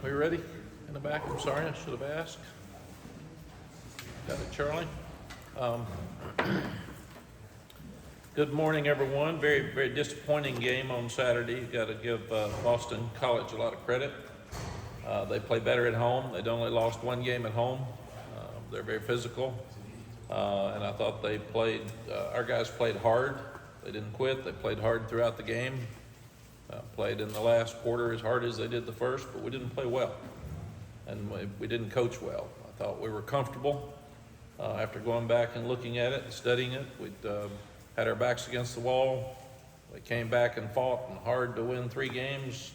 we ready in the back? I'm sorry, I should have asked. Got it, Charlie. Good morning, everyone. Very, very disappointing game on Saturday. You got to give Boston College a lot of credit. They play better at home. They'd only lost one game at home. They're very physical, and I thought they played. Our guys played hard. They didn't quit. They played hard throughout the game. Played in the last quarter as hard as they did the first, but we didn't play well, and we didn't coach well. I thought we were comfortable after going back and looking at it and studying it. We'd had our backs against the wall. We came back and fought and hard to win 3 games,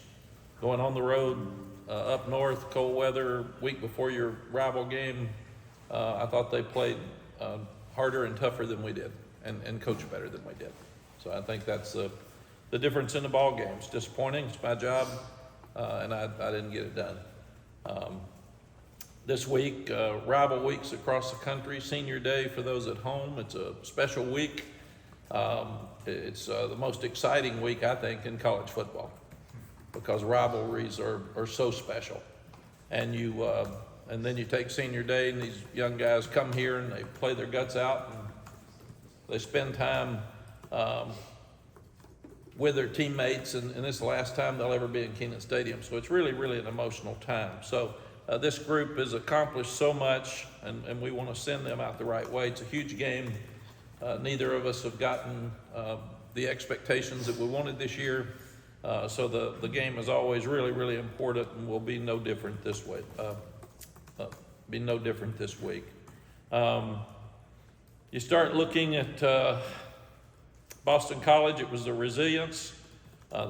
going on the road up north, cold weather, week before your rival game. I thought they played harder and tougher than we did, and coached better than we did. So I think that's the difference in the ball game. It's disappointing. It's my job, and I didn't get it done. This week, rival weeks across the country, senior day for those at home. It's a special week. It's the most exciting week, I think, in college football, because rivalries are so special. And and then you take senior day, and these young guys come here and they play their guts out, and they spend time with their teammates, and this is the last time they'll ever be in Kenan Stadium. So it's really, really an emotional time. So this group has accomplished so much, and we want to send them out the right way. It's a huge game. Neither of us have gotten the expectations that we wanted this year. So the game is always really, really important, and will be no different this way. Be no different this week. You start looking at Boston College. It was the resilience.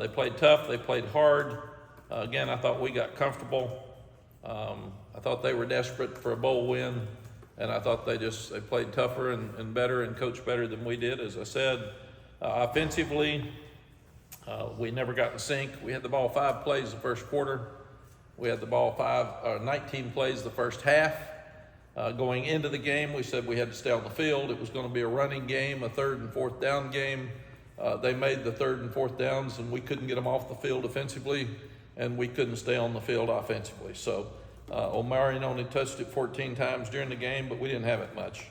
They played tough. They played hard. Again, I thought we got comfortable. I thought they were desperate for a bowl win, and I thought they played tougher and better and coached better than we did. As I said, offensively, we never got in sync. We had the ball 5 plays the first quarter. We had the ball 19 plays the first half. Going into the game, we said we had to stay on the field. It was going to be a running game, a 3rd and 4th down game. They made the 3rd and 4th downs, and we couldn't get them off the field offensively, and we couldn't stay on the field offensively. So Omarion only touched it 14 times during the game, but we didn't have it much.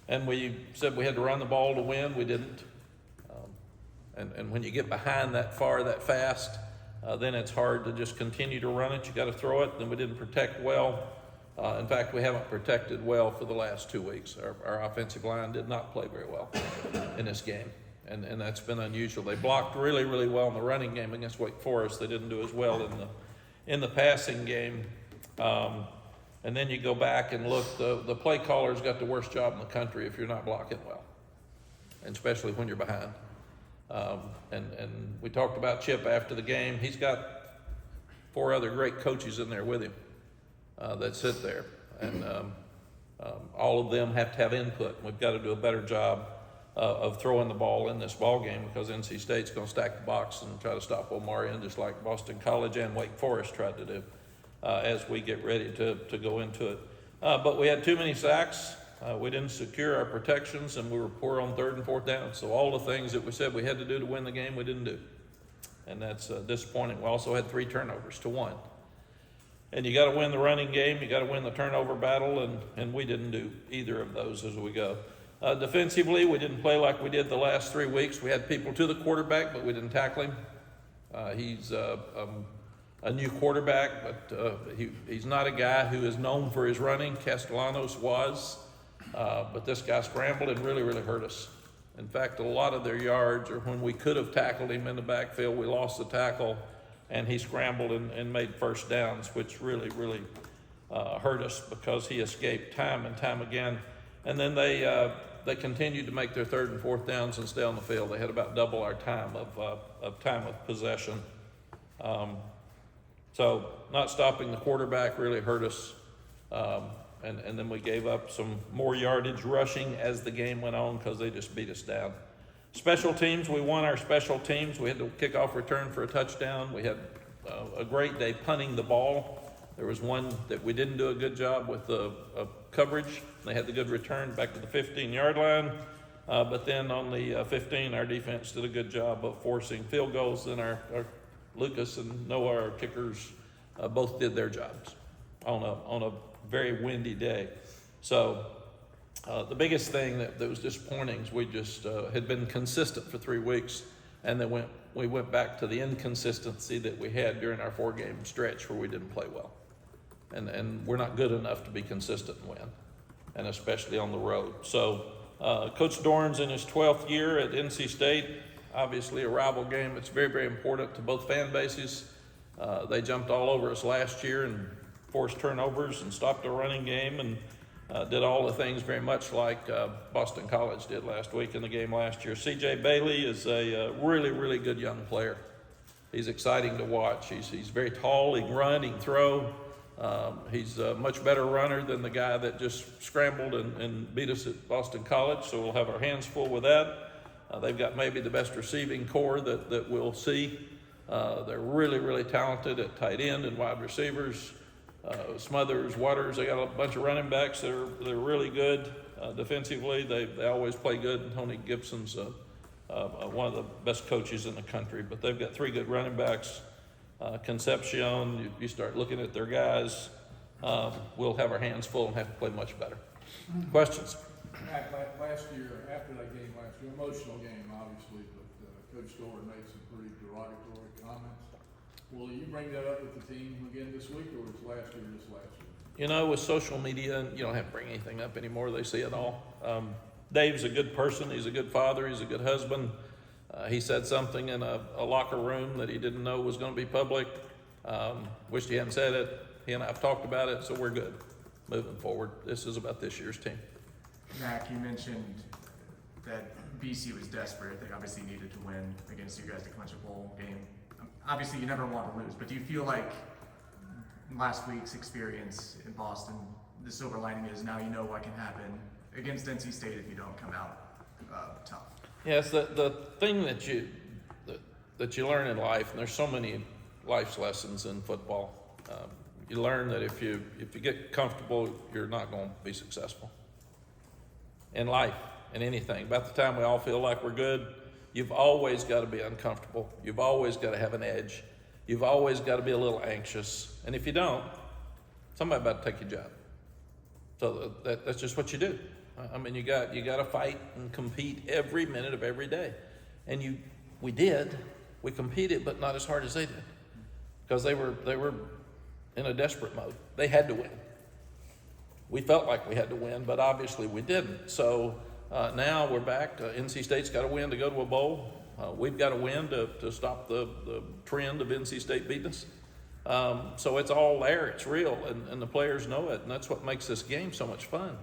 And we said we had to run the ball to win. We didn't. And when you get behind that far, that fast, then it's hard to just continue to run it. You got to throw it. Then we didn't protect well. In fact, we haven't protected well for the last 2 weeks. Our offensive line did not play very well in this game, and that's been unusual. They blocked really, really well in the running game against Wake Forest. They didn't do as well in the passing game. And then you go back and look. The play caller's got the worst job in the country if you're not blocking well, and especially when you're behind. And we talked about Chip after the game. He's got 4 other great coaches in there with him that sit there, and all of them have to have input. We've got to do a better job of throwing the ball in this ball game, because NC State's going to stack the box and try to stop Omarion, just like Boston College and Wake Forest tried to do as we get ready to go into it. But we had too many sacks. We didn't secure our protections, and we were poor on 3rd and 4th down. So all the things that we said we had to do to win the game, we didn't do. And that's disappointing. We also had 3 turnovers to 1. And you got to win the running game. You got to win the turnover battle, and we didn't do either of those as we go. Defensively, we didn't play like we did the last 3 weeks. We had people to the quarterback, but we didn't tackle him. He's a new quarterback, but he's not a guy who is known for his running. Castellanos was. But this guy scrambled and really, really hurt us. In fact, a lot of their yards are when we could have tackled him in the backfield. We lost the tackle, and he scrambled and made first downs, which really, really hurt us, because he escaped time and time again. And then they continued to make their 3rd and 4th downs and stay on the field. They had about double our time of time of possession. So not stopping the quarterback really hurt us. And then we gave up some more yardage rushing as the game went on, because they just beat us down. Special teams, we won our special teams. We had the kickoff return for a touchdown. We had a great day punting the ball. There was one that we didn't do a good job with coverage. They had the good return back to the 15-yard line. But then on the 15, our defense did a good job of forcing field goals. Then our Lucas and Noah, our kickers, both did their jobs on a very windy day. So the biggest thing that was disappointing is we just had been consistent for 3 weeks, and then we went back to the inconsistency that we had during our 4-game stretch where we didn't play well. And we're not good enough to be consistent and win, and especially on the road. So Coach Dorn's in his 12th year at NC State. Obviously a rival game. It's very, very important to both fan bases. They jumped all over us last year and forced turnovers and stopped the running game and did all the things very much like Boston College did last week in the game last year. C.J. Bailey is a really, really good young player. He's exciting to watch. He's very tall. He can run. He can throw. He's a much better runner than the guy that just scrambled and beat us at Boston College, so we'll have our hands full with that. They've got maybe the best receiving core that we'll see. They're really, really talented at tight end and wide receivers. Smothers, Waters, they got a bunch of running backs that are really good defensively. They always play good. Tony Gibson's one of the best coaches in the country, but they've got 3 good running backs. Concepcion, you start looking at their guys, we'll have our hands full and have to play much better. Questions? Mack, last year, after that game last year, emotional game obviously, but Coach Dorn made some pretty derogatory comments. Will you bring that up with the team again this week, or was last year just last year? You know, with social media, you don't have to bring anything up anymore. They see it all. Dave's a good person. He's a good father. He's a good husband. He said something in a locker room that he didn't know was going to be public. Wished he hadn't said it. He and I have talked about it, so we're good moving forward. This is about this year's team. Mack, you mentioned that BC was desperate. They obviously needed to win against you guys to clinch a bowl game. Obviously, you never want to lose, but do you feel like last week's experience in Boston, the silver lining is now you know what can happen against NC State if you don't come out tough? Yes, the thing that you learn in life, and there's so many life's lessons in football. You learn that if you get comfortable, you're not going to be successful in life, in anything. About the time we all feel like we're good, you've always got to be uncomfortable. You've always got to have an edge. You've always got to be a little anxious. And if you don't, somebody's about to take your job. So that's just what you do. I mean, you got to fight and compete every minute of every day. And we competed, but not as hard as they did, because they were in a desperate mode. They had to win. We felt like we had to win, but obviously we didn't. So now we're back. NC State's got to win to go to a bowl. We've got to win to stop the trend of NC State beating us. So it's all there. It's real, and the players know it, and that's what makes this game so much fun.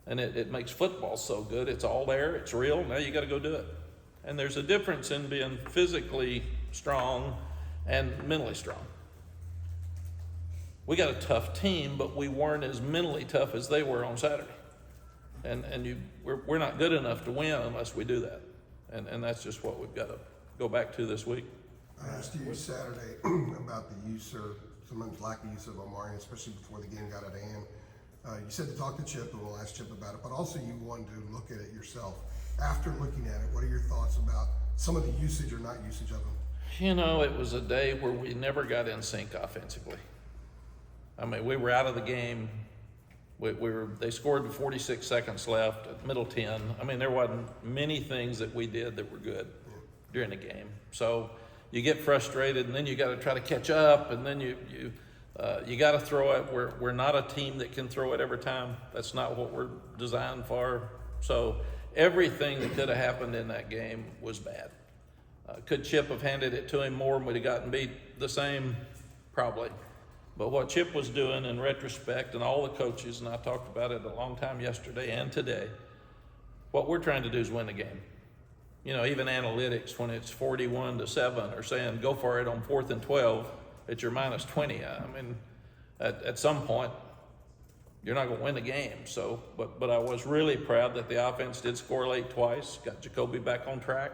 And it makes football so good. It's all there. It's real. Now you got to go do it. And there's a difference in being physically strong and mentally strong. We got a tough team, but we weren't as mentally tough as they were on Saturday. And we're not good enough to win unless we do that. And that's just what we've got to go back to this week. I asked you Saturday about the use or sometimes lack of use of Omari, especially before the game got out of hand. You said to talk to Chip, and we'll ask Chip about it, but also you wanted to look at it yourself. After looking at it, what are your thoughts about some of the usage or not usage of them? You know, it was a day where we never got in sync offensively. I mean, we were out of the game. They scored with 46 seconds left at middle 10. I mean, there wasn't many things that we did that were good during the game. So you get frustrated, and then you got to try to catch up, and then you got to throw it. We're not a team that can throw it every time. That's not what we're designed for. So everything that could have happened in that game was bad. Could Chip have handed it to him more and we'd have gotten beat the same? Probably. But what Chip was doing in retrospect, and all the coaches, and I talked about it a long time yesterday and today, what we're trying to do is win the game. You know, even analytics, when it's 41-7, are saying go for it on 4th and 12 at your minus 20. I mean, at some point, you're not going to win the game. So, but I was really proud that the offense did score late twice, got Jacoby back on track.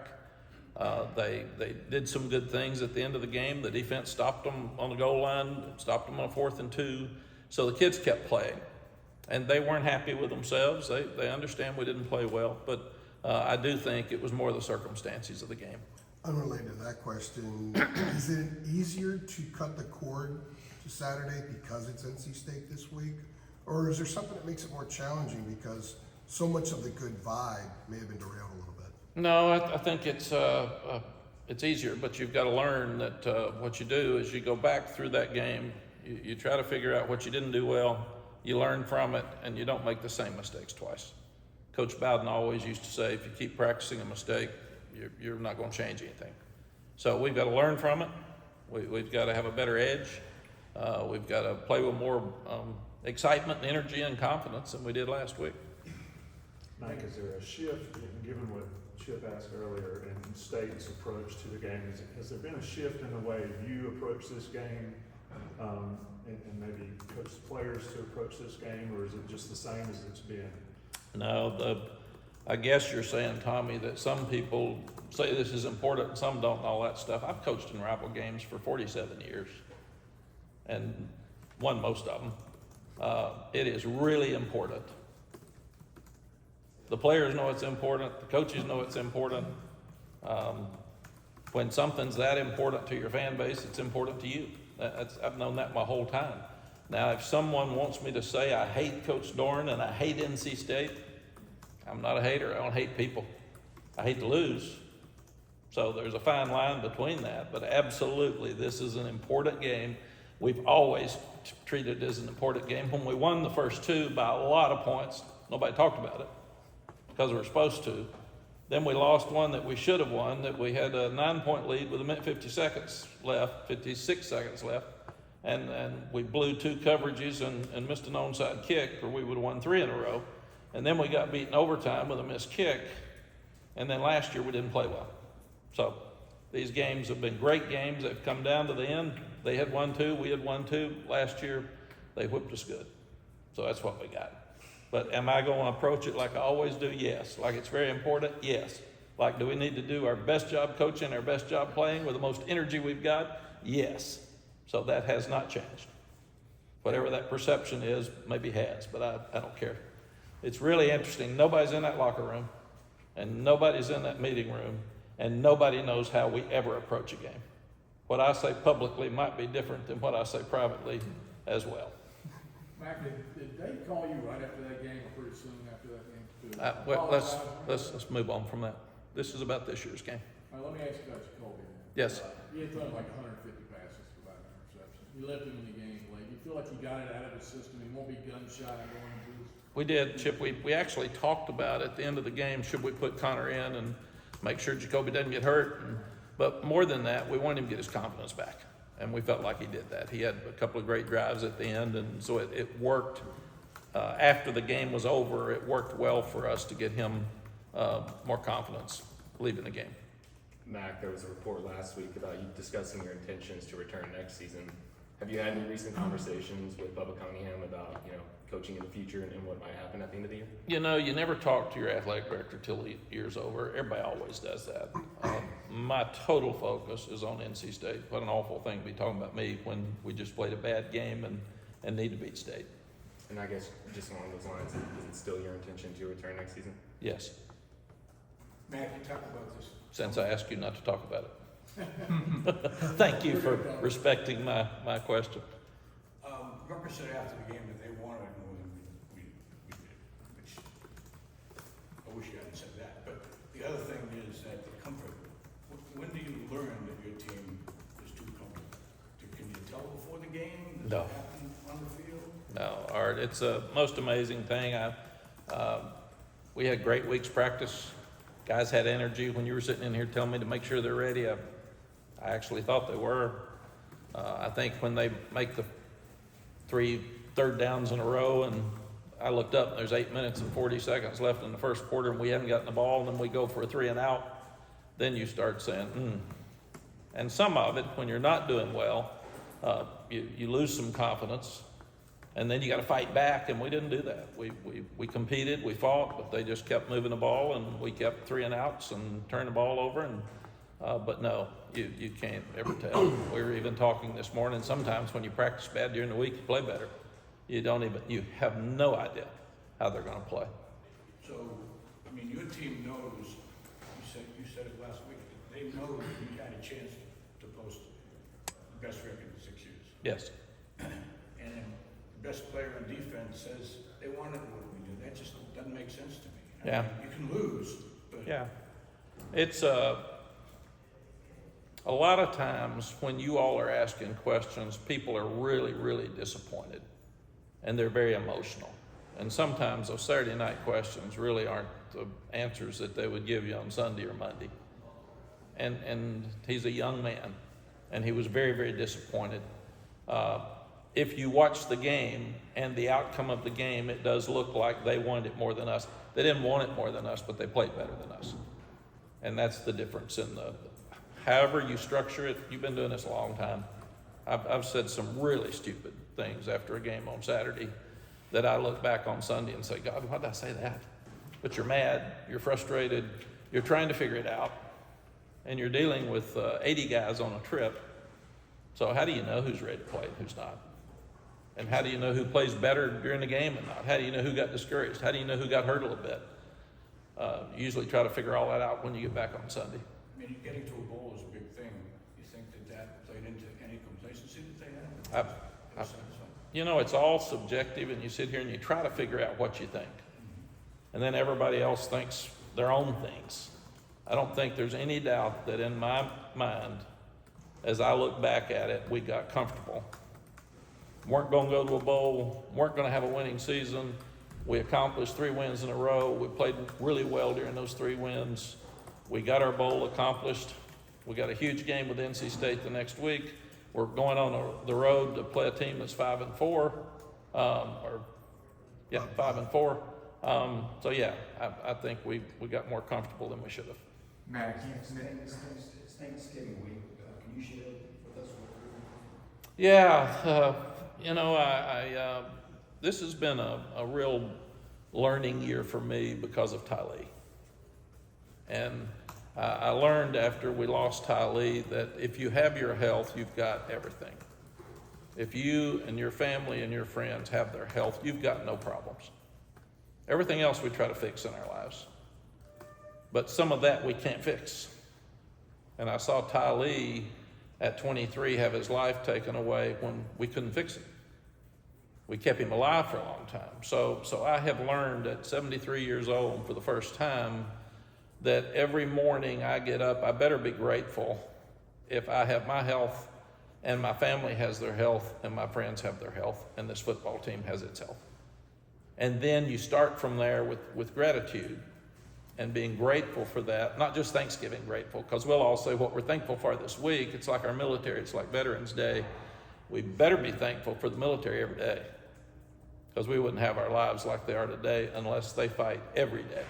They did some good things at the end of the game. The defense stopped them on the goal line, stopped them on 4th and 2. So the kids kept playing, and they weren't happy with themselves. They understand we didn't play well, but I do think it was more the circumstances of the game. Unrelated to that question, is it easier to cut the cord to Saturday because it's NC State this week? Or is there something that makes it more challenging because so much of the good vibe may have been derailed a little bit? No, I think it's easier, but you've got to learn that what you do is you go back through that game, you try to figure out what you didn't do well, you learn from it, and you don't make the same mistakes twice. Coach Bowden always used to say, if you keep practicing a mistake, you're not going to change anything. So we've got to learn from it. We've got to have a better edge. We've got to play with more excitement, and energy, and confidence than we did last week. Mack, is there a shift, given what Chip asked earlier, in State's approach to the game? Has there been a shift in the way you approach this game, and maybe coach the players to approach this game, or is it just the same as it's been? No, I guess you're saying, Tommy, that some people say this is important and some don't, and all that stuff. I've coached in rival games for 47 years and won most of them. It is really important. The players know it's important. The coaches know it's important. When something's that important to your fan base, it's important to you. I've known that my whole time. Now, if someone wants me to say I hate Coach Dorn and I hate NC State, I'm not a hater. I don't hate people. I hate to lose. So there's a fine line between that. But absolutely, this is an important game. We've always treated it as an important game. When we won the first two by a lot of points, nobody talked about it because we were supposed to. Then we lost one that we should have won, that we had a 9-point lead with a minute 56 seconds left. And we blew 2 coverages and missed an onside kick, or we would have won 3 in a row. And then we got beaten overtime with a missed kick. And then last year we didn't play well. So these games have been great games. They've come down to the end. They had won 2, we had won 2. Last year they whipped us good. So that's what we got. But am I going to approach it like I always do? Yes. Like it's very important? Yes. Like, do we need to do our best job coaching, our best job playing with the most energy we've got? Yes. So that has not changed. Whatever that perception is, maybe has, but I don't care. It's really interesting. Nobody's in that locker room, and nobody's in that meeting room, and nobody knows how we ever approach a game. What I say publicly might be different than what I say privately as well. Mack, did they call you right after that game or pretty soon after that game? Well, let's move on from that. This is about this year's game. All right, let me ask you about Jacoby. Yes. He had thrown like 150 passes without an interception. You left him in the game late. You feel like you got it out of his system. He won't be gun shy going into this. We did, Chip. We actually talked about at the end of the game, should we put Connor in and make sure Jacoby doesn't get hurt? But more than that, we wanted him to get his confidence back. And we felt like he did that. He had a couple of great drives at the end, and so it worked. After the game was over, it worked well for us to get him more confidence leaving the game. Mack, there was a report last week about you discussing your intentions to return next season. Have you had any recent conversations with Bubba Cunningham about, coaching in the future and what might happen at the end of the year? You never talk to your athletic director till the year's over. Everybody always does that. My total focus is on NC State. What an awful thing to be talking about me when we just played a bad game and need to beat State. And I guess just along those lines, is it still your intention to return next season? Yes, Mack, you talked about this. since I asked you not to talk about it. Thank you for respecting my question. Rupper said after the game that they wanted it more than we did, which I wish you hadn't said that. But the other thing is that the comfort. When do you learn that your team is too comfortable? Can you tell before the game? Does No. it happen on the field? No, Art, it's a most amazing thing. We had great weeks practice. Guys had energy. When you were sitting in here telling me to make sure they're ready, I actually thought they were. I think when they make the 3 third downs in a row, and I looked up and there's 8 minutes and 40 seconds left in the first quarter and we haven't gotten the ball, and then we go for a 3 and out, then you start saying, And some of it, when you're not doing well, you lose some confidence, and then you got to fight back, and we didn't do that. We competed, we fought, but they just kept moving the ball, and we kept 3 and outs and turned the ball over. But no, you can't ever tell. We were even talking this morning. Sometimes when you practice bad during the week, you play better. You have no idea how they're going to play. So, your team knows. You said it last week. They know you had a chance to post the best record in 6 years. Yes. best player on defense says they want it more than we do. That just doesn't make sense to me. I Yeah. mean, you can lose, but Yeah. It's a lot of times when you all are asking questions, people are really, really disappointed and they're very emotional. And sometimes those Saturday night questions really aren't the answers that they would give you on Sunday or Monday. And he's a young man and he was very, very disappointed. If you watch the game and the outcome of the game, it does look like they wanted it more than us. They didn't want it more than us, but they played better than us. And that's the difference in however you structure it. You've been doing this a long time. I've said some really stupid things after a game on Saturday that I look back on Sunday and say, God, why did I say that? But you're mad, you're frustrated, you're trying to figure it out, and you're dealing with 80 guys on a trip. So how do you know who's ready to play and who's not? And how do you know who plays better during the game and not? How do you know who got discouraged? How do you know who got hurt a little bit? You usually try to figure all that out when you get back on Sunday. I mean, getting to a bowl is a big thing. You think that played into any complacency that they had? You know, it's all subjective, and you sit here and you try to figure out what you think. And then everybody else thinks their own things. I don't think there's any doubt that in my mind, as I look back at it, we got comfortable. Weren't going to go to a bowl, weren't going to have a winning season. We accomplished 3 wins in a row. We played really well during those 3 wins. We got our bowl accomplished. We got a huge game with NC State the next week. We're going on the road to play a team that's 5-4, 5-4. So yeah, I think we got more comfortable than we should have. Mack, It's Thanksgiving week. Can you share with us what you're Yeah, you know, I this has been a real learning year for me because of Ty Lee. And I learned after we lost Ty Lee that if you have your health, you've got everything. If you and your family and your friends have their health, you've got no problems. Everything else we try to fix in our lives. But some of that we can't fix. And I saw Ty Lee at 23 have his life taken away when we couldn't fix it. We kept him alive for a long time. So I have learned at 73 years old for the first time that every morning I get up, I better be grateful if I have my health and my family has their health and my friends have their health and this football team has its health. And then you start from there with gratitude and being grateful for that, not just Thanksgiving grateful, because we'll all say what we're thankful for this week. It's like our military, it's like Veterans Day. We better be thankful for the military every day, because we wouldn't have our lives like they are today unless they fight every day.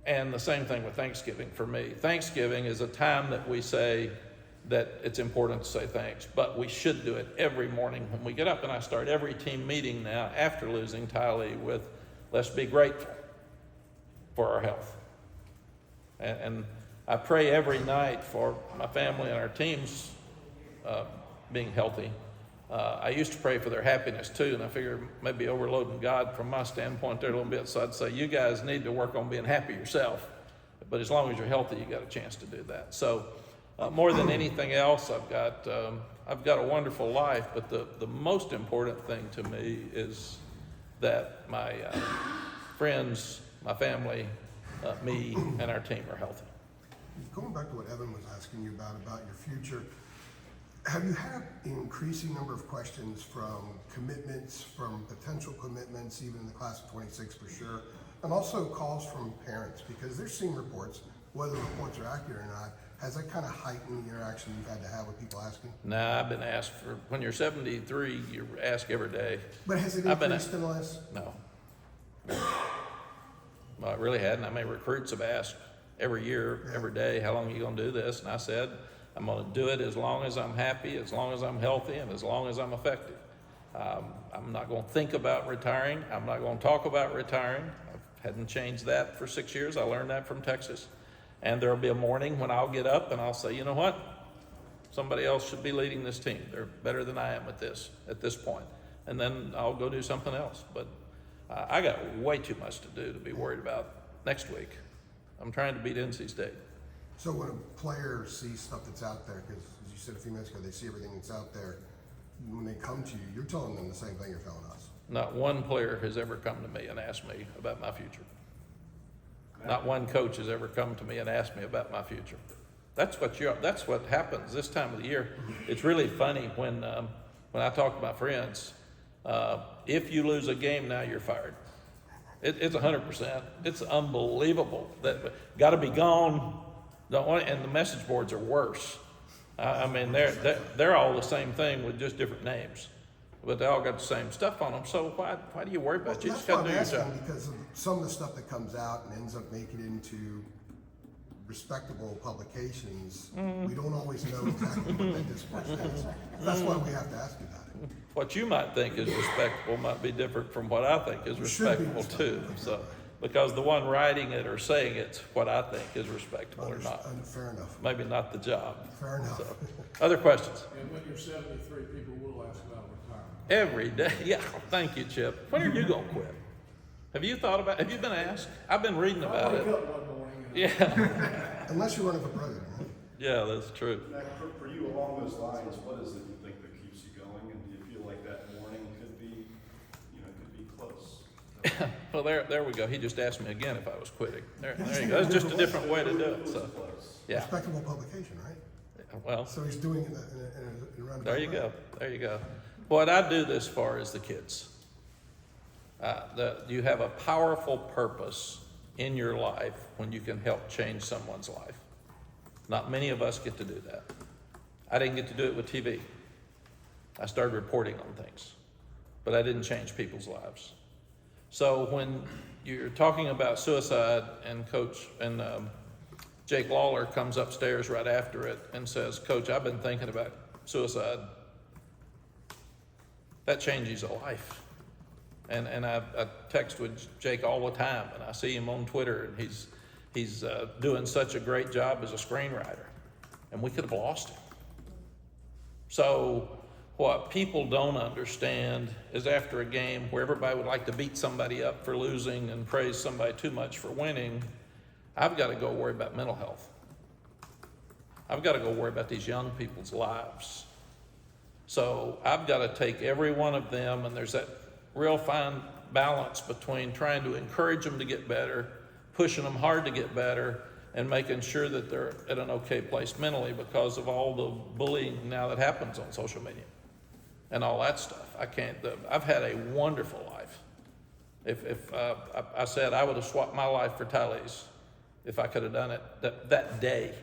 And the same thing with Thanksgiving for me. Thanksgiving is a time that we say that it's important to say thanks, but we should do it every morning when we get up. And I start every team meeting now after losing Ty Lee with, let's be grateful for our health. And I pray every night for my family and our teams being healthy. I used to pray for their happiness too, and I figure maybe overloading God from my standpoint there a little bit. So I'd say you guys need to work on being happy yourself. But as long as you're healthy, you got a chance to do that. So more than anything else, I've got a wonderful life. But the most important thing to me is that my friends, my family, me, and our team are healthy. Going back to what Evan was asking you about your future, have you had an increasing number of questions from commitments, from potential commitments, even in the class of 26 for sure, and also calls from parents? Because they're seeing reports, whether the reports are accurate or not. Has that kind of heightened the interaction you've had to have with people asking? Nah, I've been asked for, when you're 73, you're asked every day. But has it increased in the last? No. Well, it really hadn't. I mean, recruits have asked every year, every day, how long are you going to do this? And I said, I'm going to do it as long as I'm happy, as long as I'm healthy, and as long as I'm effective. I'm not going to think about retiring. I'm not going to talk about retiring. I hadn't changed that for 6 years. I learned that from Texas. And there'll be a morning when I'll get up and I'll say, you know what? Somebody else should be leading this team. They're better than I am at this point. And then I'll go do something else. But I got way too much to do to be worried about next week. I'm trying to beat NC State. So when a player sees stuff that's out there, because as you said a few minutes ago, they see everything that's out there, when they come to you, you're telling them the same thing you're telling us. Not one player has ever come to me and asked me about my future. Not one coach has ever come to me and asked me about my future. That's what happens this time of the year. It's really funny when I talk to my friends. If you lose a game now, you're fired. It's 100%. It's unbelievable. That got to be gone. Don't want, and the message boards are worse. I mean, they're all the same thing with just different names, but they all got the same stuff on them. So why do you worry about it? You just got to do your job. Because of some of the stuff that comes out and ends up making it into respectable publications, we don't always know exactly what that discourse is. That's why we have to ask you about it. What you might think is respectable might be different from what I think is It should be respectable too. So, because the one writing it or saying it's what I think is respectable or not. Fair enough. Maybe not the job. Fair enough. So, other questions? And when you're 73, people will ask about retirement. Every day. Yeah. Thank you, Chip. When are you gonna quit? Have you been asked? I've been reading about I wake it. up one morning and Yeah. Unless you're running for president, right? Yeah, that's true. Mack, for you along those lines, what is it you think that keeps you going, and do you feel like that morning could be close? Well, there we go. He just asked me again if I was quitting. There you go. That's just a different way to do it. So, yeah. Respectable publication, right? Well, So he's doing it in a roundabout there you way. go. There you go. What I do this for is the kids. You have a powerful purpose in your life when you can help change someone's life. Not many of us get to do that. I didn't get to do it with TV. I started reporting on things, but I didn't change people's lives. So when you're talking about suicide and Jake Lawler comes upstairs right after it and says, "Coach, I've been thinking about suicide," that changes a life. And I text with Jake all the time, and I see him on Twitter, and he's doing such a great job as a screenwriter, and we could have lost him. So what people don't understand is after a game where everybody would like to beat somebody up for losing and praise somebody too much for winning, I've got to go worry about mental health. I've got to go worry about these young people's lives. So I've got to take every one of them, and there's that real fine balance between trying to encourage them to get better, pushing them hard to get better, and making sure that they're at an okay place mentally because of all the bullying now that happens on social media and all that stuff. I've had a wonderful life. If I said I would have swapped my life for Tylee's, if I could have done it that day,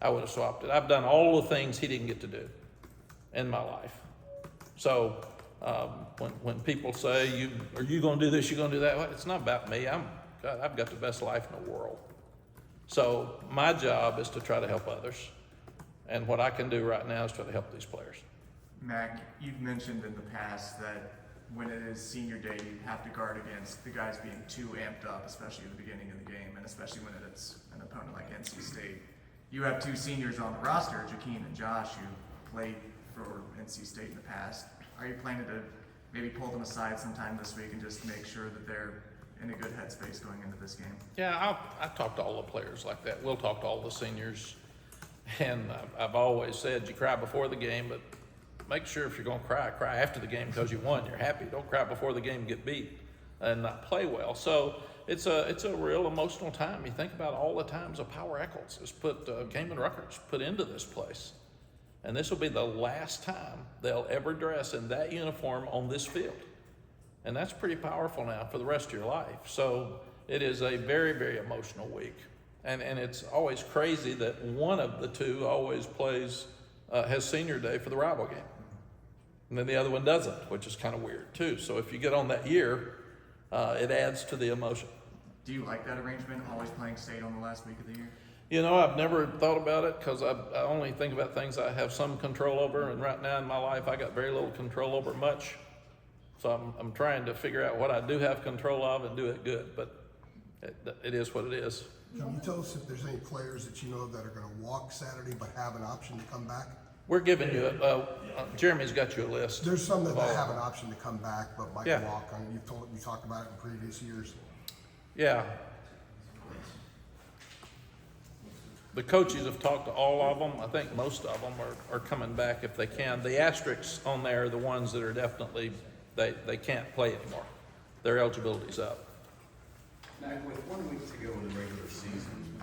I would have swapped it. I've done all the things he didn't get to do in my life. So when people say, are you going to do this, you're going to do that, well, it's not about me. I've got the best life in the world. So my job is to try to help others. And what I can do right now is try to help these players. Mac, you've mentioned in the past that when it is senior day, you have to guard against the guys being too amped up, especially at the beginning of the game, and especially when it's an opponent like NC State. You have two seniors on the roster, Jakeem and Josh, who played for NC State in the past. Are you planning to maybe pull them aside sometime this week and just make sure that they're in a good headspace going into this game? Yeah, I talk to all the players like that. We'll talk to all the seniors. And I've always said you cry before the game, but make sure if you're going to cry after the game because you won. You're happy. Don't cry before the game, get beat and not play well. So it's a real emotional time. You think about all the times of Power Eccles has put Cayman Rutgers put into this place. And this will be the last time they'll ever dress in that uniform on this field. And that's pretty powerful now for the rest of your life. So it is a very, very emotional week. And it's always crazy that one of the two always has senior day for the rival game. And then the other one doesn't, which is kind of weird too. So if you get on that year, it adds to the emotion. Do you like that arrangement, always playing State on the last week of the year? You know, I've never thought about it because I only think about things I have some control over. And right now in my life, I got very little control over much. So I'm trying to figure out what I do have control of and do it good. But it is what it is. Can you tell us if there's any players that you know that are going to walk Saturday but have an option to come back? We're giving you Jeremy's got you a list. There's some that have an option to come back but might Yeah. walk. I mean, you talked about it in previous years. Yeah. the coaches have talked to all of them. I think most of them are coming back if they can. The asterisks on there are the ones that are definitely, they can't play anymore. Their eligibility's up. Mack, with 1 week to go in the regular season,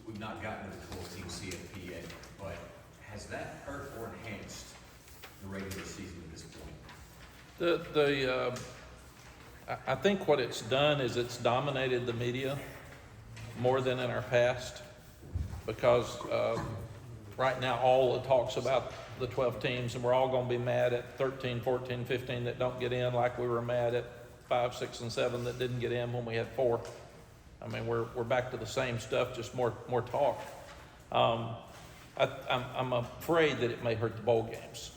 we've not gotten to the 12-team CFP yet, but has that hurt or enhanced the regular season at this point? I think what it's done is it's dominated the media more than in our past, because right now all the talk's about the 12 teams, and we're all going to be mad at 13, 14, 15 that don't get in, like we were mad at 5, 6, and 7 that didn't get in when we had 4. I mean, we're back to the same stuff, just more talk. I'm afraid that it may hurt the bowl games,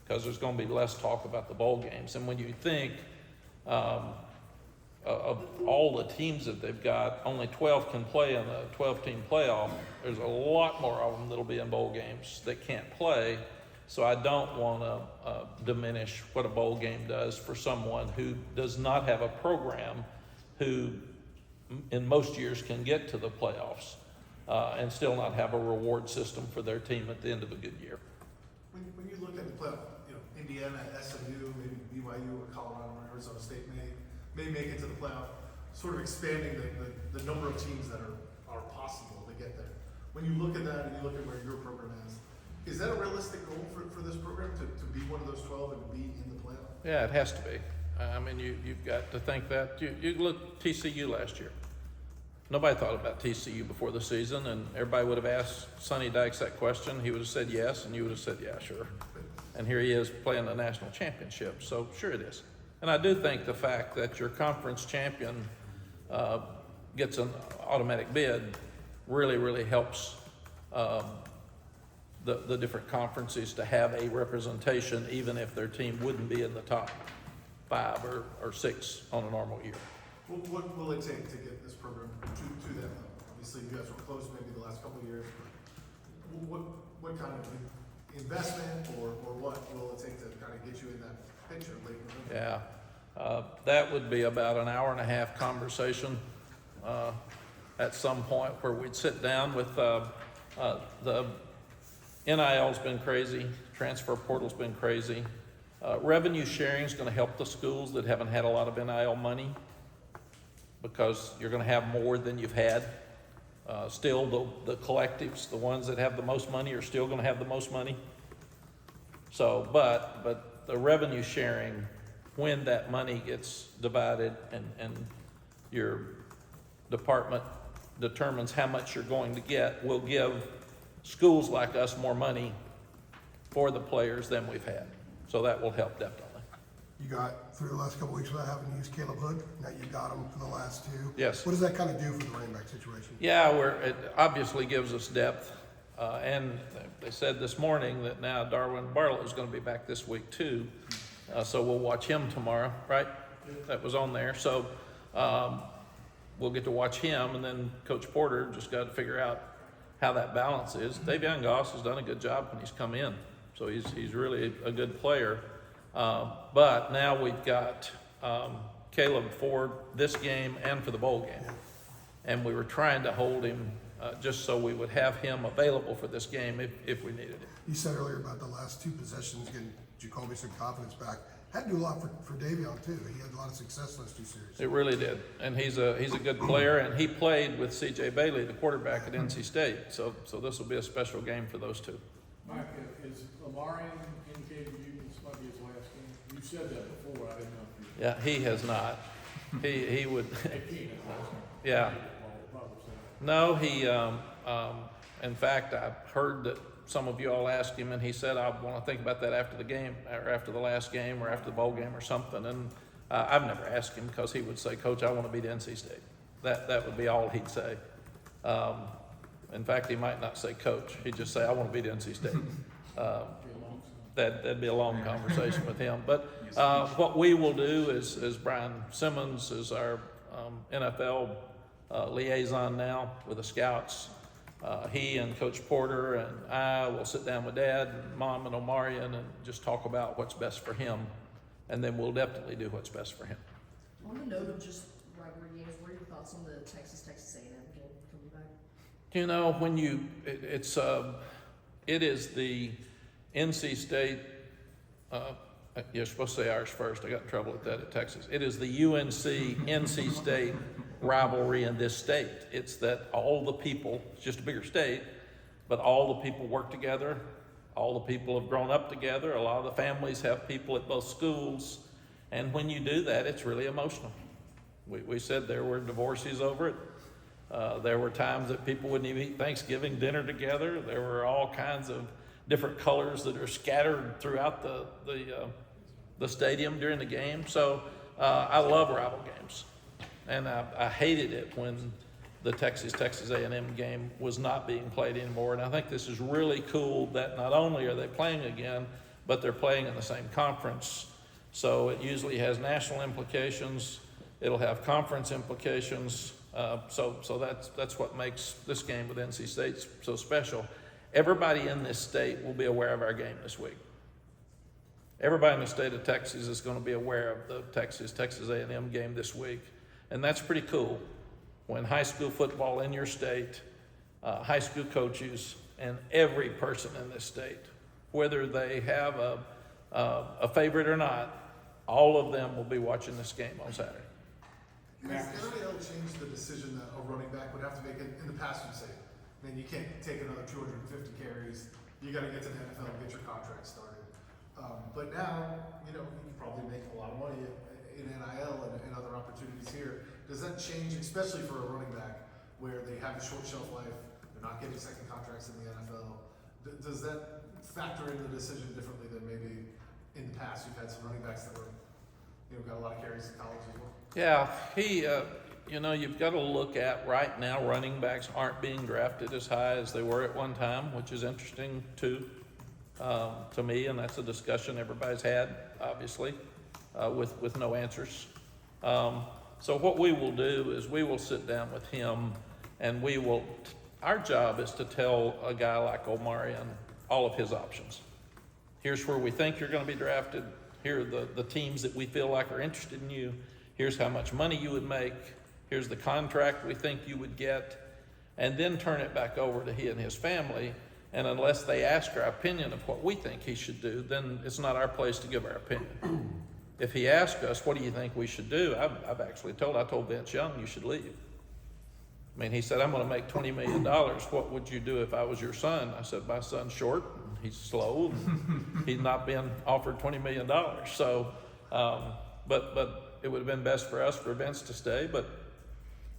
because there's going to be less talk about the bowl games. And when you think of all the teams that they've got, only 12 can play in a 12-team playoff. There's a lot more of them that'll be in bowl games that can't play. So I don't want to diminish what a bowl game does for someone who does not have a program, who in most years can get to the playoffs and still not have a reward system for their team at the end of a good year. When you look at the playoff, Indiana, SMU, maybe BYU or Colorado or Arizona State may make it to the playoff, sort of expanding the number of teams that are possible to get there. When you look at that and you look at where your program is that a realistic goal for this program to be one of those 12 and to be in the playoff? Yeah, it has to be. I mean, you've got to think that. You look at TCU last year. Nobody thought about TCU before the season, and everybody would have asked Sonny Dykes that question. He would have said yes, and you would have said, yeah, sure. And here he is playing the national championship, so sure it is. And I do think the fact that your conference champion gets an automatic bid really, really helps the different conferences to have a representation, even if their team wouldn't be in the top 5 or 6 on a normal year. What will it take to get this program to that level? Obviously, you guys were close maybe the last couple of years. What kind of investment or what will it take to kind of get you in that picture late November? Yeah, that would be about an hour-and-a-half conversation at some point where we'd sit down with the NIL's been crazy, transfer portal's been crazy. Revenue sharing is going to help the schools that haven't had a lot of NIL money, because you're going to have more than you've had. Still, the collectives, the ones that have the most money, are still going to have the most money. So, but the revenue sharing, when that money gets divided and your department determines how much you're going to get, will give schools like us more money for the players than we've had. So that will help definitely. You got through the last couple of weeks without having to use Caleb Hood. Now you got him for the last 2. Yes. What does that kind of do for the running back situation? Yeah, it obviously gives us depth. And they said this morning that now Darwin Barlow is going to be back this week too. So we'll watch him tomorrow, right? That was on there. So we'll get to watch him, and then Coach Porter just got to figure out how that balance is. Davion Goss has done a good job when he's come in. So he's really a good player. But now we've got Caleb for this game and for the bowl game. And we were trying to hold him just so we would have him available for this game if we needed it. You said earlier about the last 2 possessions getting Jacoby some confidence back. Had to do a lot for Davion too. He had a lot of success those 2 series. It really did. And he's a good player, and he played with C.J. Bailey, the quarterback at NC State. So this will be a special game for those 2. Mike, is Amarian indicated to you this might be his last game? You said that before, I didn't know if you. Yeah, he has not. He would. Yeah. No, he. In fact, I heard that some of you all asked him, and he said, "I want to think about that after the game, or after the last game, or after the bowl game, or something." And I've never asked him, because he would say, "Coach, I want to beat NC State." That would be all he'd say. In fact, he might not say coach. He'd just say, "I want to beat NC State." That'd be a long conversation with him. But what we will do is Brian Simmons is our NFL liaison now with the scouts. He and Coach Porter and I will sit down with Dad and Mom and Omarion and just talk about what's best for him. And then we'll definitely do what's best for him. On the note of just rivalry games, what are your thoughts on the Texas A&M game coming back? You know, when it is the NC State, you're supposed to say ours first, I got in trouble with that at Texas. It is the UNC, NC State rivalry in this state. It's that all the people, it's just a bigger state, but all the people work together, all the people have grown up together, a lot of the families have people at both schools, and when you do that, it's really emotional. We said there were divorces over it. There were times that people wouldn't even eat Thanksgiving dinner together. There were all kinds of different colors that are scattered throughout the stadium during the game. So I love rival games, and I hated it when the Texas A&M game was not being played anymore. And I think this is really cool that not only are they playing again, but they're playing in the same conference. So it usually has national implications. It'll have conference implications. So that's what makes this game with NC State so special. Everybody in this state will be aware of our game this week. Everybody in the state of Texas is going to be aware of the Texas A&M game this week. And that's pretty cool when high school football in your state, high school coaches, and every person in this state, whether they have a favorite or not, all of them will be watching this game on Saturday. Has NIL changed the decision that a running back would have to make? In the past, you say, man, you can't take another 250 carries. You got to get to the NFL and get your contract started. But now, you know, you can probably make a lot of money in NIL and other opportunities here. Does that change, especially for a running back, where they have a short shelf life, they're not getting second contracts in the NFL? Does that factor into the decision differently than maybe in the past? You've had some running backs that were, you know, got a lot of carries in college as well. Yeah, you know, you've got to look at right now, running backs aren't being drafted as high as they were at one time, which is interesting too, to me, and that's a discussion everybody's had, obviously, with no answers. So what we will do is we will sit down with him, and our job is to tell a guy like Omarion all of his options. Here's where we think you're going to be drafted. Here are the teams that we feel like are interested in you. Here's how much money you would make. Here's the contract we think you would get. And then turn it back over to he and his family. And unless they ask our opinion of what we think he should do, then it's not our place to give our opinion. If he asks us, what do you think we should do? I've actually I told Vince Young, you should leave. I mean, he said, I'm going to make $20 million. What would you do if I was your son? I said, my son's short, and he's slow, and he's not being offered $20 million. So, but it would have been best for us for Vince to stay. But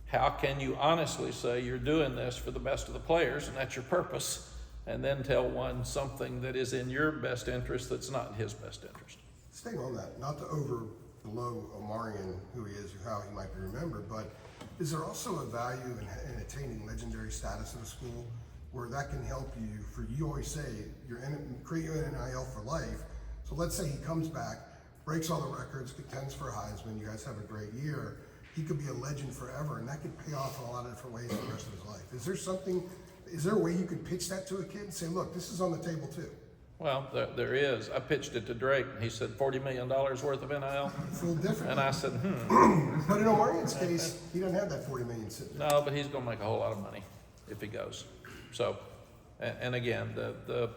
how can you honestly say you're doing this for the best of the players, and that's your purpose, and then tell one something that is in your best interest that's not in his best interest? Staying on that, not to overblow Omarion, who he is, or how he might be remembered, but is there also a value in attaining legendary status at a school where that can help you? You always say create your NIL for life. So let's say he comes back, breaks all the records, contends for Heisman, you guys have a great year. He could be a legend forever, and that could pay off in a lot of different ways for the rest of his life. Is there a way you could pitch that to a kid and say, look, this is on the table too? Well, there is. I pitched it to Drake, and he said $40 million worth of NIL. It's a little different. And I said, But in Omarion's case, he doesn't have that $40 million sitting there. No, but he's going to make a whole lot of money if he goes. So, and again, the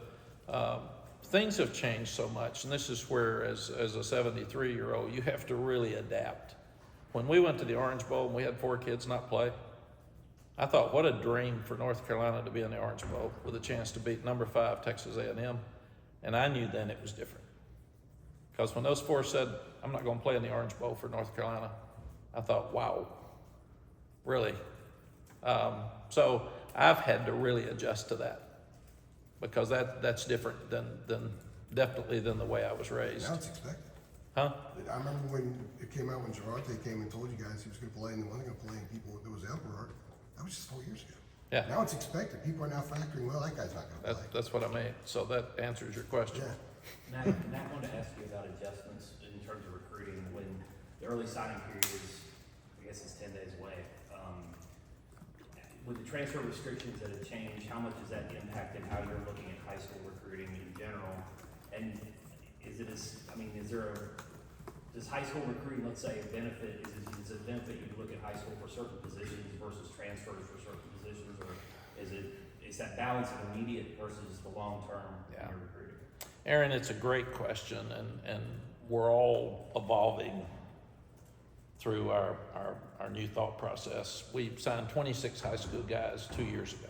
things have changed so much, and this is where, as a 73-year-old, you have to really adapt. When we went to the Orange Bowl and we had 4 kids not play, I thought, what a dream for North Carolina to be in the Orange Bowl with a chance to beat number 5 Texas A&M. And I knew then it was different. Because when those 4 said, I'm not going to play in the Orange Bowl for North Carolina, I thought, wow, really? So I've had to really adjust to that, because that's different than definitely than the way I was raised. Now it's expected. Huh? I remember when it came out when Gerarte came and told you guys he was going to play and he wasn't going to play, and people, there was uproar. That was just 4 years ago. Yeah. Now it's expected. People are now factoring, well, that guy's not going to play. That's what I mean. So that answers your question. Yeah. Matt wanted to ask you about adjustments in terms of recruiting. When the early signing period is, I guess it's 10 days away. With the transfer restrictions that have changed, how much has that impacted how you're looking at high school recruiting in general? And does high school recruiting, let's say, benefit? Is it a benefit you look at high school for certain positions versus transfers for certain positions, or Is that balance of immediate versus the long term Yeah. in your recruiting? Aaron, it's a great question, and we're all evolving through our new thought process. We signed 26 high school guys 2 years ago.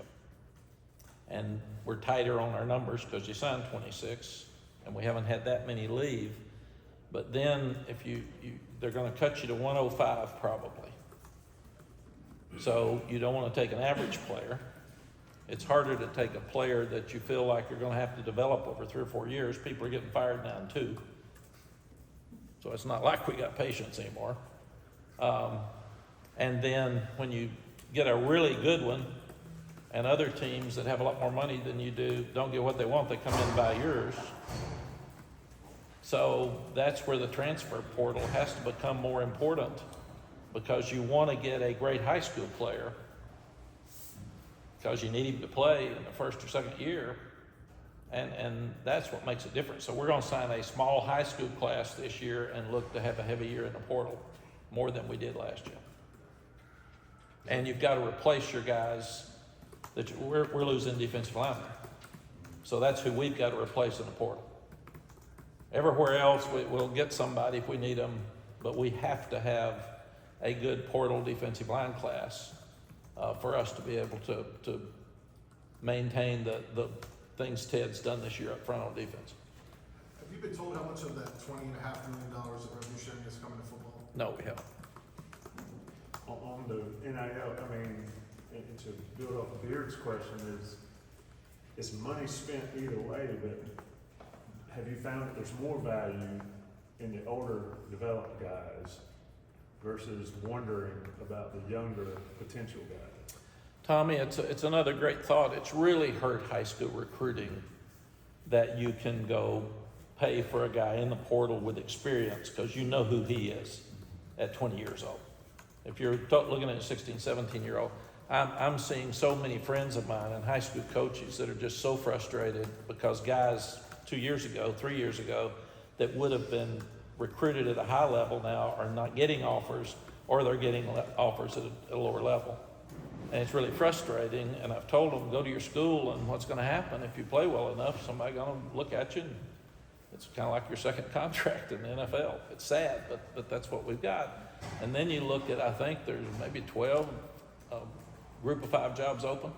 And we're tighter on our numbers because you signed 26, and we haven't had that many leave. But then if they're gonna cut you to 105 probably. So you don't wanna take an average player. It's harder to take a player that you feel like you're gonna have to develop over 3 or 4 years. People are getting fired now in 2. So it's not like we got patience anymore. And then when you get a really good one, and other teams that have a lot more money than you do don't get what they want, they come in and buy yours. So that's where the transfer portal has to become more important, because you want to get a great high school player because you need him to play in the first or second year, and that's what makes it different. So we're going to sign a small high school class this year and look to have a heavy year in the portal, more than we did last year. And you've got to replace your guys that we're losing defensive linemen. So that's who we've got to replace in the portal. Everywhere else, we'll get somebody if we need them, but we have to have a good portal defensive line class for us to be able to maintain the things Ted's done this year up front on defense. Have you been told how much of that $20.5 million of revenue sharing is coming to football? No, we haven't. On the NIL, I mean, and to build off Beard's question, is money spent either way, but have you found that there's more value in the older developed guys versus wondering about the younger potential guys? Tommy, it's another great thought. It's really hurt high school recruiting that you can go pay for a guy in the portal with experience because you know who he is at 20 years old. If you're looking at a 16, 17-year-old, I'm seeing so many friends of mine and high school coaches that are just so frustrated because guys 2 years ago, 3 years ago, that would have been recruited at a high level now are not getting offers, or they're getting offers at a lower level. And it's really frustrating, and I've told them, go to your school, and what's gonna happen if you play well enough, somebody's gonna look at you, and it's kind of like your second contract in the NFL. It's sad, but that's what we've got. And then you look at, I think there's maybe 12 group of 5 jobs open.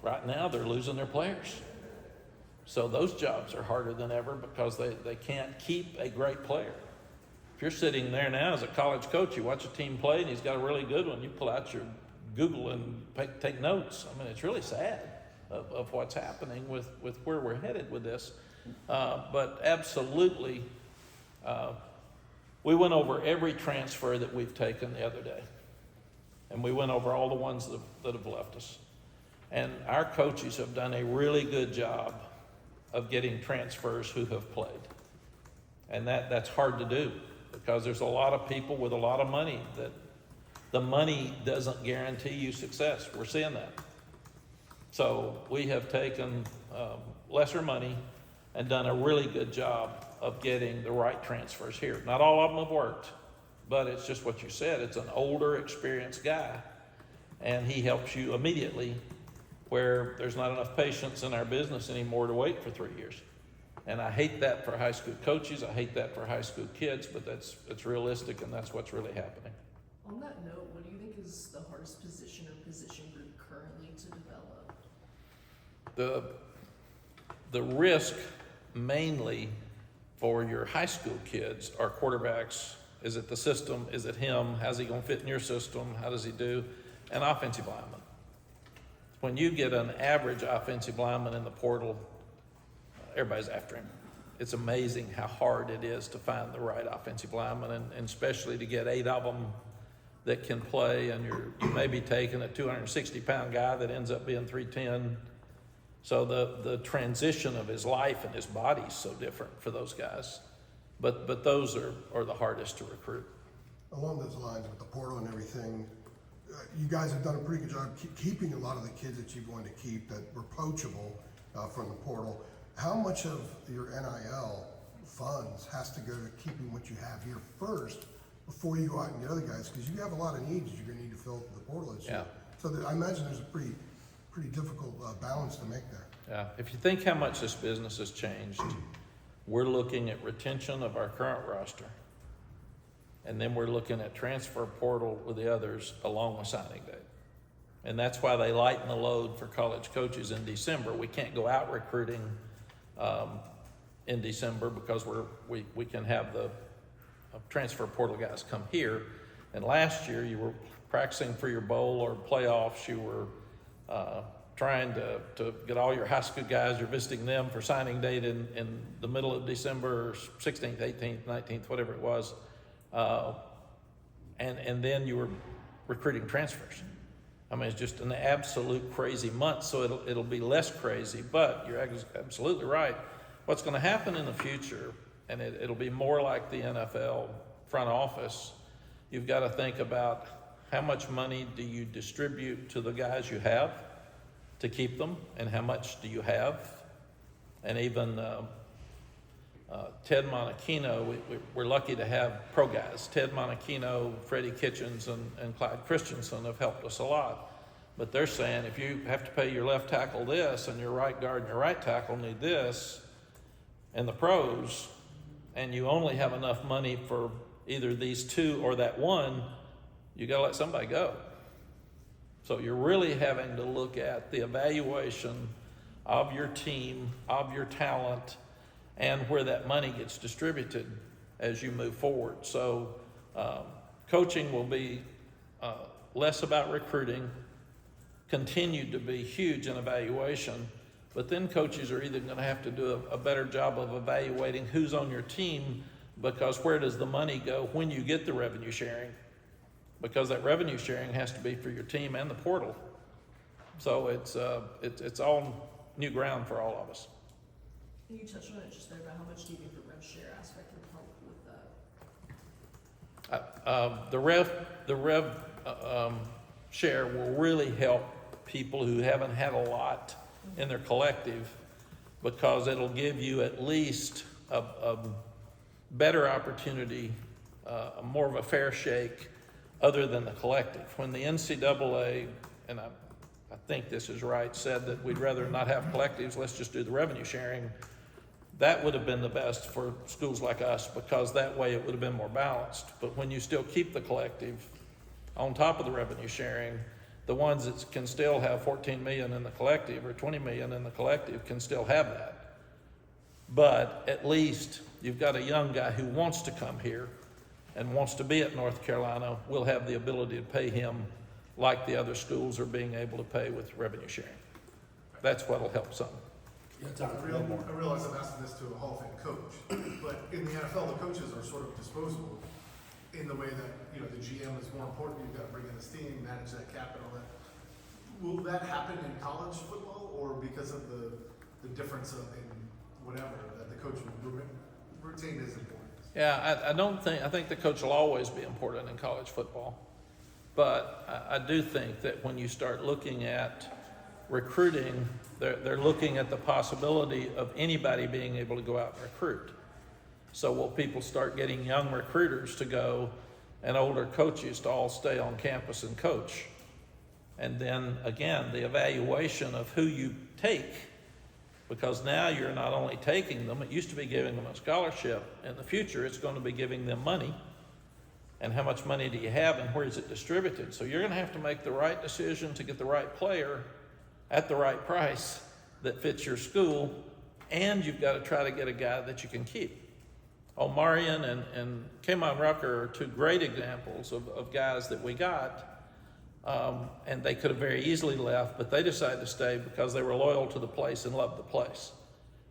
Right now, they're losing their players. So those jobs are harder than ever because they can't keep a great player. If you're sitting there now as a college coach, you watch a team play and he's got a really good one, you pull out your Google and take notes. I mean, it's really sad of what's happening with where we're headed with this. But absolutely, we went over every transfer that we've taken the other day. And we went over all the ones that have left us. And our coaches have done a really good job of getting transfers who have played. And that's hard to do because there's a lot of people with a lot of money that the money doesn't guarantee you success. We're seeing that. So we have taken lesser money and done a really good job of getting the right transfers here. Not all of them have worked, but it's just what you said. It's an older, experienced guy, and he helps you immediately where there's not enough patience in our business anymore to wait for 3 years. And I hate that for high school coaches. I hate that for high school kids, but it's realistic, and that's what's really happening. On that note, what do you think is the hardest position or position group currently to develop? The risk mainly for your high school kids are quarterbacks. Is it the system? Is it him? How's he going to fit in your system? How does he do? And offensive linemen. When you get an average offensive lineman in the portal, everybody's after him. It's amazing how hard it is to find the right offensive lineman, and especially to get 8 of them that can play, and you may be taking a 260-pound guy that ends up being 310. So the transition of his life and his body is so different for those guys. But those are the hardest to recruit. Along those lines with the portal and everything, you guys have done a pretty good job keeping a lot of the kids that you're going to keep that were poachable from the portal. How much of your NIL funds has to go to keeping what you have here first before you go out and get other guys? Because you have a lot of needs you're going to need to fill the portal this year. So I imagine there's a pretty difficult balance to make there. Yeah, if you think how much this business has changed, we're looking at retention of our current roster. And then we're looking at transfer portal with the others along with signing day. And that's why they lighten the load for college coaches in December. We can't go out recruiting in December because we can have the transfer portal guys come here. And last year you were practicing for your bowl or playoffs. You were trying to get all your high school guys. You're visiting them for signing date in the middle of December, 16th, 18th, 19th, whatever it was. And then you were recruiting transfers. I mean, it's just an absolute crazy month, so it'll be less crazy, but you're absolutely right. What's going to happen in the future, and it'll be more like the NFL front office, you've got to think about how much money do you distribute to the guys you have to keep them, and how much do you have? And even Ted Monachino, we're lucky to have pro guys. Ted Monachino, Freddie Kitchens, and Clyde Christensen have helped us a lot. But they're saying if you have to pay your left tackle this, and your right guard and your right tackle need this, and the pros, and you only have enough money for either these two or that one, you got to let somebody go. So you're really having to look at the evaluation of your team, of your talent, and where that money gets distributed as you move forward. So coaching will be less about recruiting, continue to be huge in evaluation, but then coaches are either going to have to do a better job of evaluating who's on your team, because where does the money go when you get the revenue sharing? Because that revenue sharing has to be for your team and the portal. So it's all new ground for all of us. You touched on it just there about how much do you think the rev share aspect would help with that? The rev share will really help people who haven't had a lot in their collective, because it'll give you at least a better opportunity, more of a fair shake other than the collective. When the NCAA, and I think this is right, said that we'd rather not have collectives, let's just do the revenue sharing, that would have been the best for schools like us, because that way it would have been more balanced. But when you still keep the collective on top of the revenue sharing, the ones that can still have 14 million in the collective or 20 million in the collective can still have that. But at least you've got a young guy who wants to come here and wants to be at North Carolina. We'll have the ability to pay him like the other schools are being able to pay with revenue sharing. That's what'll help some. I realize I'm asking this to a Hall of Fame coach, but in the NFL, the coaches are sort of disposable in the way that, you know, the GM is more important. You've got to bring in this team, manage that cap and all that. Will that happen in college football, or because of the difference in whatever, that the coach will retain his importance? Yeah, I think the coach will always be important in college football. But I do think that when you start looking at recruiting, they're looking at the possibility of anybody being able to go out and recruit. So will people start getting young recruiters to go and older coaches to all stay on campus and coach? And then again, the evaluation of who you take, because now you're not only taking them, it used to be giving them a scholarship. In the future, it's going to be giving them money. And how much money do you have, and where is it distributed? So you're going to have to make the right decision to get the right player at the right price that fits your school, and you've got to try to get a guy that you can keep. Omarion and Kamon Rucker are two great examples of guys that we got, and they could have very easily left, but they decided to stay because they were loyal to the place and loved the place.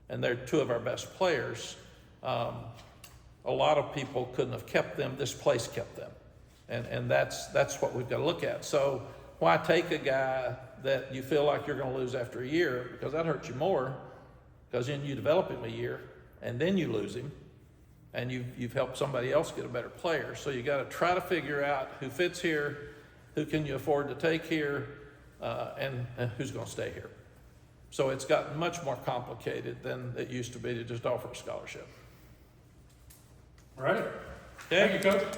And they're two of our best players. A lot of people couldn't have kept them. This place kept them. And that's what we've got to look at. So why take a guy that you feel like you're going to lose after a year, because that hurts you more, because then you develop him a year and then you lose him, and you've helped somebody else get a better player. So you got to try to figure out who fits here, who can you afford to take here, and who's going to stay here. So it's gotten much more complicated than it used to be to just offer a scholarship. All right. Yeah. Thank you, Coach.